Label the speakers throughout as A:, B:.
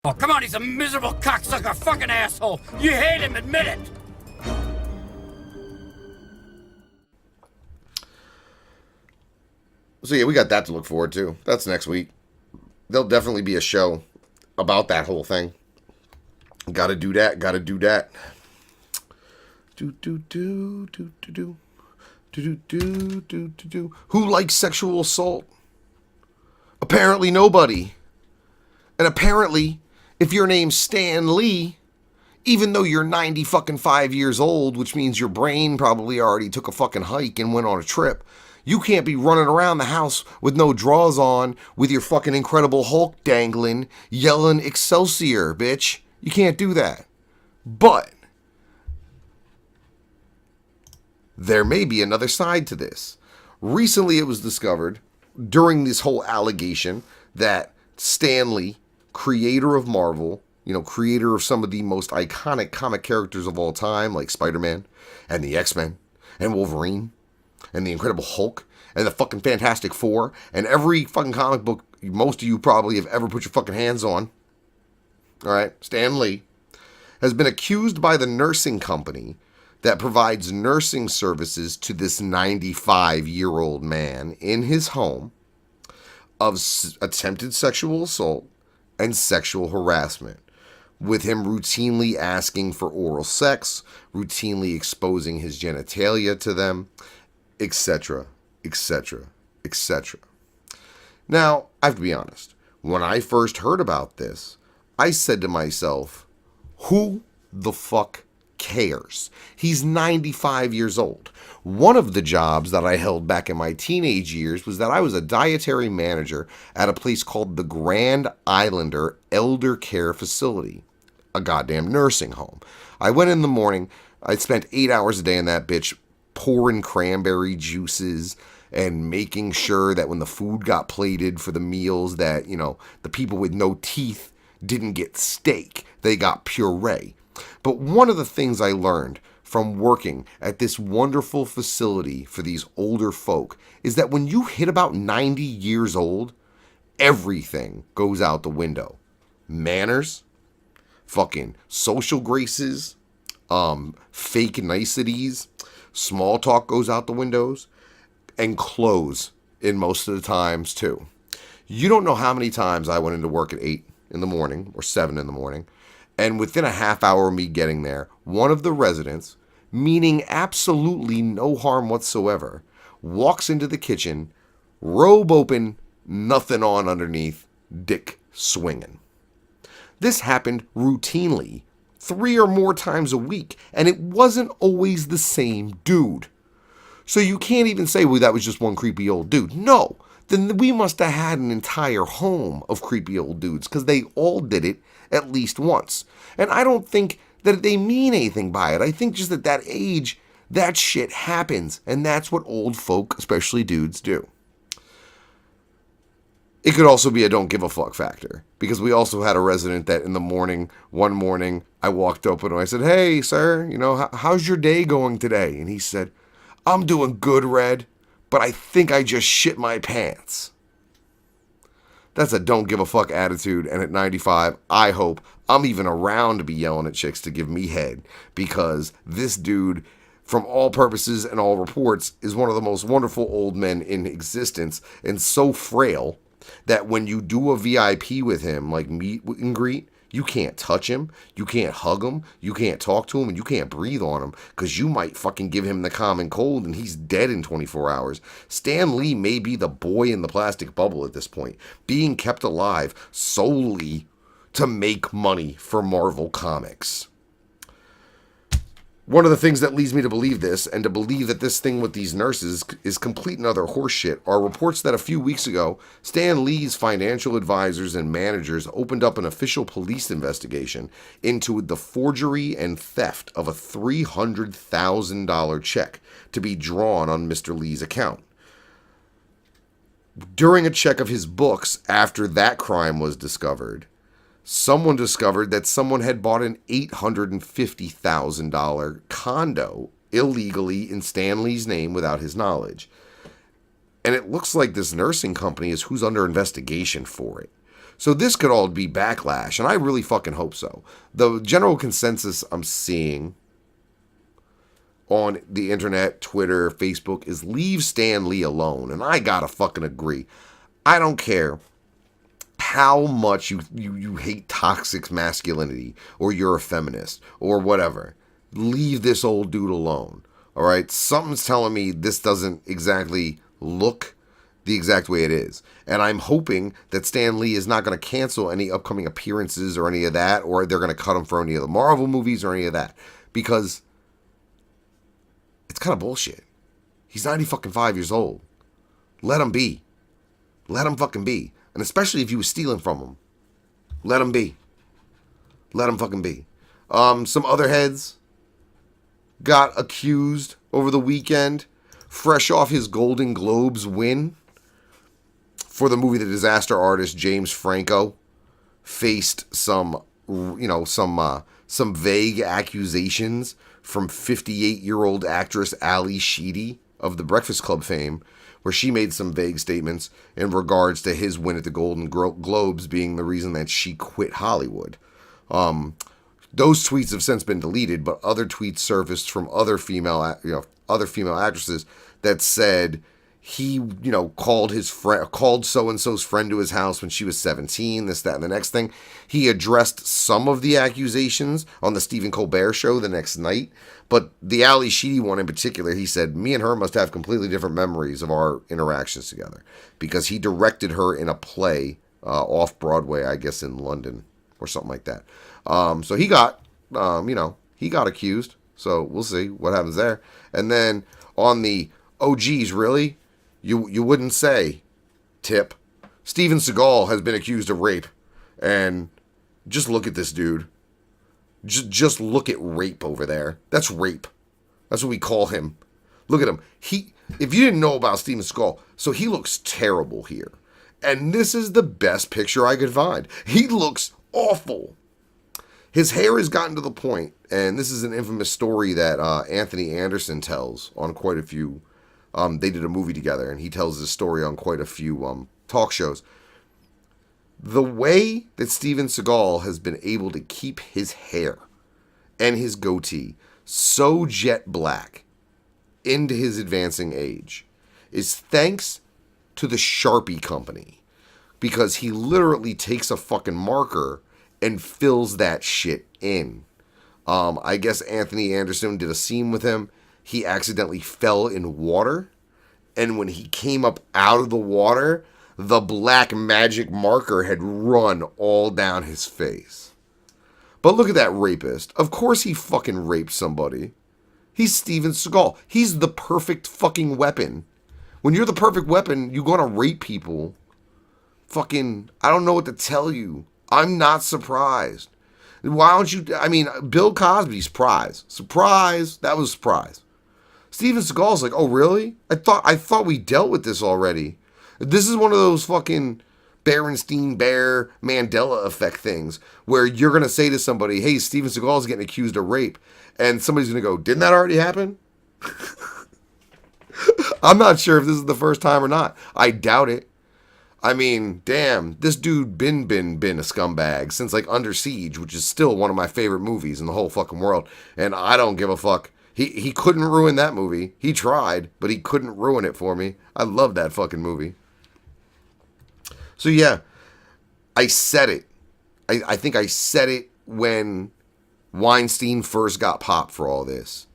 A: Oh, come on, he's a miserable cocksucker fucking asshole. You hate him, admit it.
B: So yeah, we got that to look forward to. That's next week. There'll definitely be a show about that whole thing. Gotta do that. Gotta do that. Who likes sexual assault? Apparently nobody. And apparently, if your name's Stan Lee, even though you're 90 fucking 5 years old, which means your brain probably already took a fucking hike and went on a trip, you can't be running around the house with no drawers on, with your fucking Incredible Hulk dangling, yelling Excelsior, bitch. You can't do that. But there may be another side to this. Recently it was discovered, during this whole allegation, that Stan Lee, creator of Marvel, creator of some of the most iconic comic characters of all time, like Spider-Man, and the X-Men, and Wolverine, and the Incredible Hulk, and the fucking Fantastic Four, and every fucking comic book most of you probably have ever put your fucking hands on, alright, Stan Lee, has been accused by the nursing company that provides nursing services to this 95-year-old man in his home of attempted sexual assault and sexual harassment, with him routinely asking for oral sex, routinely exposing his genitalia to them, etc., etc., etc. Now, I have to be honest. When I first heard about this, I said to myself, who the fuck cares? He's 95 years old. One of the jobs that I held back in my teenage years was that I was a dietary manager at a place called the Grand Islander Elder Care Facility, a goddamn nursing home. I went in the morning. I spent 8 hours a day in that bitch pouring cranberry juices and making sure that when the food got plated for the meals that, the people with no teeth didn't get steak. They got puree. But one of the things I learned from working at this wonderful facility for these older folk is that when you hit about 90 years old, everything goes out the window. Manners, fucking social graces, fake niceties, small talk goes out the windows, and clothes in most of the times too. You don't know how many times I went into work at 8 in the morning or 7 in the morning, and within a half hour of me getting there, one of the residents, meaning absolutely no harm whatsoever, walks into the kitchen, robe open, nothing on underneath, dick swinging. This happened routinely, 3 or more times a week, and it wasn't always the same dude. So you can't even say, well, that was just one creepy old dude. No, then we must have had an entire home of creepy old dudes, because they all did it at least once. And I don't think that they mean anything by it. I think just at that age, that shit happens, and that's what old folk, especially dudes, do. It could also be a don't give a fuck factor, because we also had a resident that in the morning, one morning, I walked up and I said, hey, sir, how's your day going today? And he said, I'm doing good, Red, but I think I just shit my pants. That's a don't give a fuck attitude, and at 95, I hope I'm even around to be yelling at chicks to give me head, because this dude, from all purposes and all reports, is one of the most wonderful old men in existence, and so frail that when you do a VIP with him, like meet and greet, you can't touch him, you can't hug him, you can't talk to him, and you can't breathe on him, because you might fucking give him the common cold and he's dead in 24 hours. Stan Lee may be the boy in the plastic bubble at this point, being kept alive solely to make money for Marvel Comics. One of the things that leads me to believe this, and to believe that this thing with these nurses is complete and utter horseshit, are reports that a few weeks ago, Stan Lee's financial advisors and managers opened up an official police investigation into the forgery and theft of a $300,000 check to be drawn on Mr. Lee's account. During a check of his books after that crime was discovered, someone discovered that someone had bought an $850,000 condo illegally in Stan Lee's name without his knowledge. And it looks like this nursing company is who's under investigation for it. So this could all be backlash, and I really fucking hope so. The general consensus I'm seeing on the internet, Twitter, Facebook, is leave Stan Lee alone. And I gotta fucking agree. I don't care how much you hate toxic masculinity, or you're a feminist, or whatever. Leave this old dude alone. Alright? Something's telling me this doesn't exactly look the exact way it is. And I'm hoping that Stan Lee is not going to cancel any upcoming appearances or any of that, or they're going to cut him for any of the Marvel movies or any of that. Because it's kind of bullshit. He's 95 years old. Let him be. Let him fucking be. And especially if you were stealing from him. Let him be. Let him fucking be. Some other heads got accused over the weekend, fresh off his Golden Globes win for the movie The Disaster Artist. James Franco faced some vague accusations from 58-year-old actress Ali Sheedy of the Breakfast Club fame, where she made some vague statements in regards to his win at the Golden Globes being the reason that she quit Hollywood. Those tweets have since been deleted, but other tweets surfaced from other female actresses that said he, called so-and-so's friend to his house when she was 17, this, that, and the next thing. He addressed some of the accusations on the Stephen Colbert show the next night, but the Ali Sheedy one in particular, he said, me and her must have completely different memories of our interactions together, because he directed her in a play off-Broadway, I guess in London, or something like that. So he got, he got accused, so we'll see what happens there. And then on the, oh geez, really? You wouldn't say tip. Steven Seagal has been accused of rape. And just look at this dude. Just look at rape over there. That's rape. That's what we call him. Look at him. If you didn't know about Steven Seagal, so he looks terrible here. And this is the best picture I could find. He looks awful. His hair has gotten to the point, and this is an infamous story that Anthony Anderson tells on quite a few. They did a movie together, and he tells this story on quite a few talk shows. The way that Steven Seagal has been able to keep his hair and his goatee so jet black into his advancing age is thanks to the Sharpie company, because he literally takes a fucking marker and fills that shit in. I guess Anthony Anderson did a scene with him. He accidentally fell in water, and when he came up out of the water, the black magic marker had run all down his face. But look at that rapist. Of course he fucking raped somebody. He's Steven Seagal. He's the perfect fucking weapon. When you're the perfect weapon, you're gonna rape people. Fucking, I don't know what to tell you. I'm not surprised. Why don't you, Bill Cosby's surprise. That was a surprise. Steven Seagal's like, oh really? I thought we dealt with this already. This is one of those fucking Berenstein Bear Mandela effect things where you're going to say to somebody, hey, Steven Seagal's getting accused of rape. And somebody's going to go, didn't that already happen? I'm not sure if this is the first time or not. I doubt it. I mean, damn, this dude been a scumbag since like Under Siege, which is still one of my favorite movies in the whole fucking world. And I don't give a fuck. He couldn't ruin that movie. He tried, but he couldn't ruin it for me. I love that fucking movie. So yeah, I said it. I think I said it when Weinstein first got popped for all this.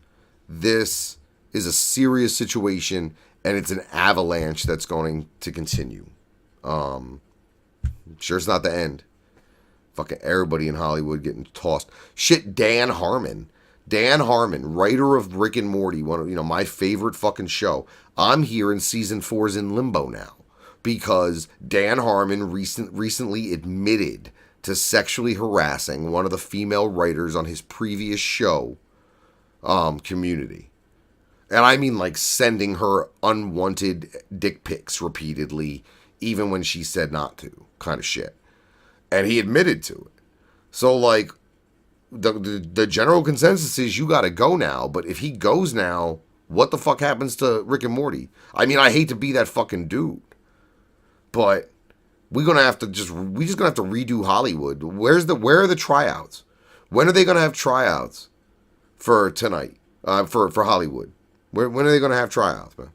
B: This is a serious situation, and it's an avalanche that's going to continue. Sure it's not the end. Fucking everybody in Hollywood getting tossed. Shit, Dan Harmon, writer of Rick and Morty, one of my favorite fucking show. I'm here in season 4's in limbo now because Dan Harmon recently admitted to sexually harassing one of the female writers on his previous show, Community. And I mean like sending her unwanted dick pics repeatedly, even when she said not to, kind of shit. And he admitted to it. So like, the general consensus is you gotta go now, but if he goes now, what the fuck happens to Rick and Morty? I mean, I hate to be that fucking dude, but we just gonna have to redo Hollywood. Where are the tryouts? When are they gonna have tryouts for tonight? For Hollywood? When are they gonna have tryouts, man?